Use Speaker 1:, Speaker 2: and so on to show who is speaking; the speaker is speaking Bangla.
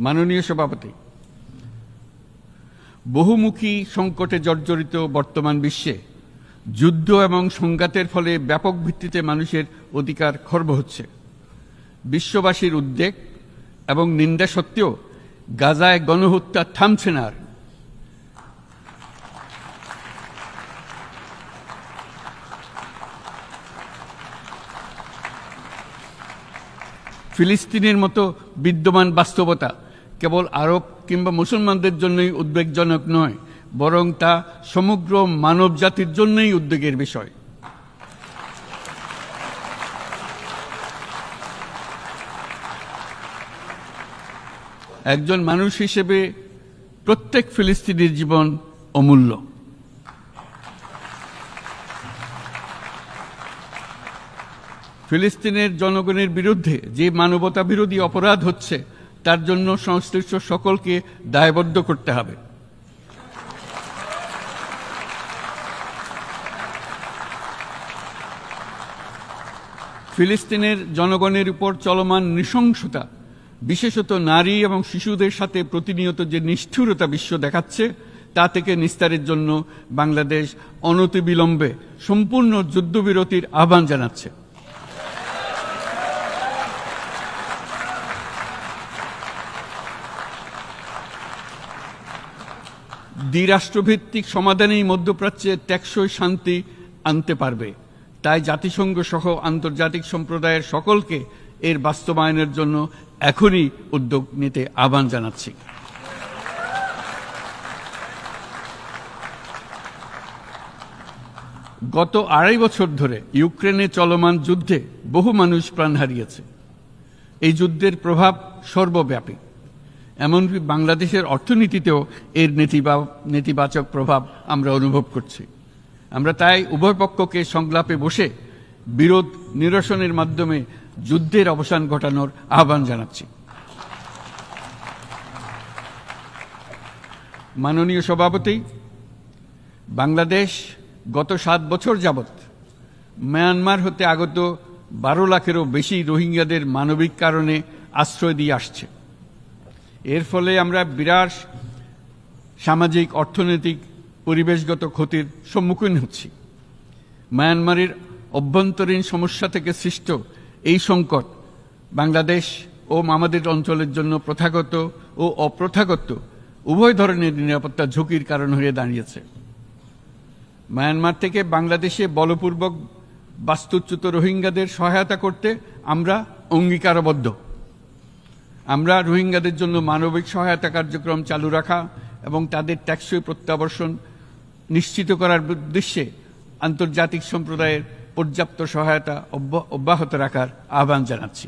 Speaker 1: মাননীয় সভাপতি, বহুমুখী সংকটে জর্জরিত বর্তমান বিশ্বে যুদ্ধ এবং সংঘাতের ফলে ব্যাপক ভিত্তিতে মানুষের অধিকার খর্ব হচ্ছে। বিশ্ববাসীর উদ্বেগ এবং নিন্দা সত্ত্বেও গাজায় গণহত্যা থামছে না। ফিলিস্তিনের মতো বিদ্যমান বাস্তবতা কেবল আরব কিংবা মুসলমানদের জন্যই উদ্বেগজনক নয়, বরং তা সমগ্র মানব জাতির জন্যই উদ্বেগের বিষয়। একজন মানুষ হিসেবে প্রত্যেক ফিলিস্তিনির জীবন অমূল্য। ফিলিস্তিনের জনগণের বিরুদ্ধে যে মানবতা বিরোধী অপরাধ হচ্ছে তার জন্য সংশ্লিষ্ট সকলকে দায়বদ্ধ করতে হবে। ফিলিস্তিনের জনগণের উপর চলমান নৃশংসতা, বিশেষত নারী এবং শিশুদের সাথে প্রতিনিয়ত যে নিষ্ঠুরতা বিশ্ব দেখাচ্ছে, তা থেকে নিস্তারের জন্য বাংলাদেশ অনতিবিলম্বে সম্পূর্ণ যুদ্ধবিরতির আহ্বান জানাচ্ছে। দ্বিরাষ্ট্রভিত্তিক সমাধানেই মধ্যপ্রাচ্যে টেকসই শান্তি আনতে পারবে। তাই জাতিসংঘ সহ আন্তর্জাতিক সম্প্রদায়ের সকলকে এর বাস্তবায়নের জন্য এখনই উদ্যোগ নিতে আহ্বান জানাচ্ছি। গত ২.৫ বছর ধরে ইউক্রেনে চলমান যুদ্ধে বহু মানুষ প্রাণ হারিয়েছে। এই যুদ্ধের প্রভাব সর্বব্যাপী, এমনকি বাংলাদেশের অর্থনীতিতেও এর নেতিবাচক প্রভাব আমরা অনুভব করছি। আমরা তাই উভয় পক্ষকে সংলাপে বসে বিরোধ নিরসনের মাধ্যমে যুদ্ধের অবসান ঘটানোর আহ্বান জানাচ্ছি। মাননীয় সভাপতি, বাংলাদেশ গত ৭ বছর যাবৎ মায়ানমার হতে আগত ১২ লাখেরও বেশি রোহিঙ্গাদের মানবিক কারণে আশ্রয় দিয়ে আসছে। এর ফলে আমরা বিরাট সামাজিক, অর্থনৈতিক, পরিবেশগত ক্ষতির সম্মুখীন হচ্ছি। মায়ানমারের অভ্যন্তরীণ সমস্যা থেকে সৃষ্ট এই সংকট বাংলাদেশ ও আমাদের অঞ্চলের জন্য প্রথাগত ও অপ্রথাগত উভয় ধরনের নিরাপত্তা ঝুঁকির কারণ হয়ে দাঁড়িয়েছে। মায়ানমার থেকে বাংলাদেশে বলপূর্বক বাস্তুচ্যুত রোহিঙ্গাদের সহায়তা করতে আমরা অঙ্গীকারবদ্ধ। আমরা রোহিঙ্গাদের জন্য মানবিক সহায়তা কার্যক্রম চালু রাখা এবং তাদের টেকসই প্রত্যাবর্তন নিশ্চিত করার উদ্দেশ্যে আন্তর্জাতিক সম্প্রদায়ের পর্যাপ্ত সহায়তা অব্যাহত রাখার আহ্বান জানাচ্ছি।